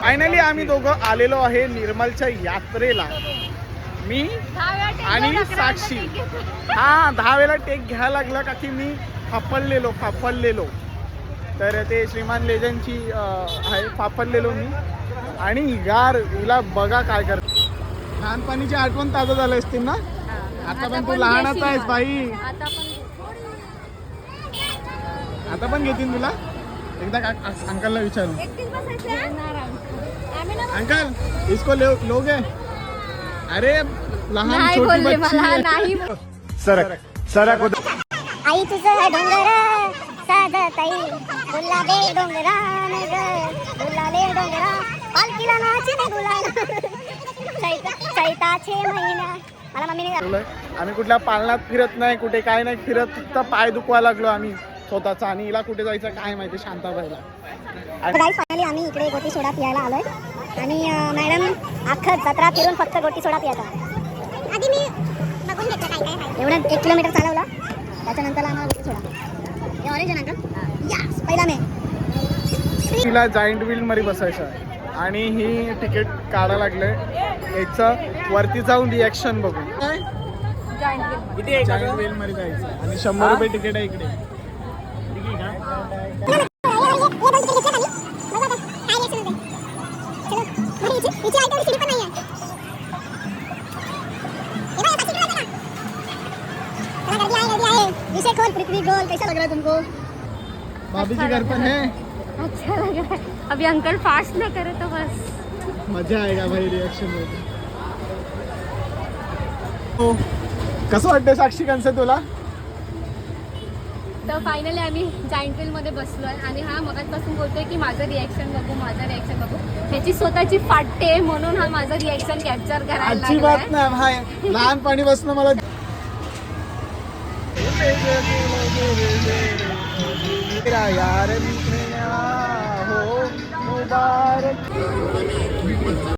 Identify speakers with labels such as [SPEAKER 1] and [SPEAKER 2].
[SPEAKER 1] Finally आम्ही दोघं आलेलो आहे निर्मलच्या यात्रेला. मी आणि साक्षी. हा 10 वेळा टेक घ्यायला लागला का की मी फापडलेलो. तर ते श्रीमान लेजनची आहे, फापडलेलो मी. आणि यार हिला बघा काय कर, लहानपणीची आठवण ताजा झालं असतील ना. आता पण तू लहानच आहेस बाई. आता पण घेतील तुला. एकदा अंकलला विचारू. अंकल इसको लोगे? अरे लहान छोटी बच्ची है. सरक
[SPEAKER 2] आई तुझं डोंगर साधताई गुलाबे डोंगरान ग गुलाबे डोंगरा पालखीला नाचणे गुलाल चैताचे महिना. मला मम्मीने
[SPEAKER 1] आम्ही कुठल्या पालनात फिरत नाही, कुठे काय नाही फिरत. फक्त पाय दुखवा लागलो आम्ही स्वतःचा. आणि हिला कुठे जायचं काय माहिती शांताबाईला.
[SPEAKER 2] फायनली आम्ही इकडे गोटी सोडा पियायला आलोय. आणि मॅडम अख्खं जत्रा फिरून फक्त गोटी सोडा पियाचा. आधी मी बघून घेतलं काय काय एवढं 1 किलोमीटर चालवला. त्याच्यानंतर आम्हाला गोटी सोडा. हे ऑरेंज आहे ना का? यस पहिला मी.
[SPEAKER 1] तिला जायंट व्हील मध्ये बसायचं आहे. आणि ही तिकीट काढायला लागले. याचं वरती जाऊन रिॲक्शन बघू. जायंट व्हील मध्ये जायचं आणि 100 रुपये तिकीट आहे इकडे.
[SPEAKER 2] कैसा लग रहा है तुमको?
[SPEAKER 1] भाभी जी घर पर है.
[SPEAKER 3] अच्छा लग रहा है. अभी अंकल फास्ट ना करे तो बस
[SPEAKER 1] मजा आएगा भाई रिॲक्शन मध्ये. हो कसं वाटतं साक्षी कंस तुला?
[SPEAKER 3] तर फायनली आम्ही जायंट व्हील मध्ये बसलोय. आणि हा मगाचपासून बोलतोय की माझं रिॲक्शन बघू. त्याची स्वतःची फाटते म्हणून हा माझं रिॲक्शन कॅप्चर करायला
[SPEAKER 1] अजिबात नाही भाई. लहानपणी बसणं मला यार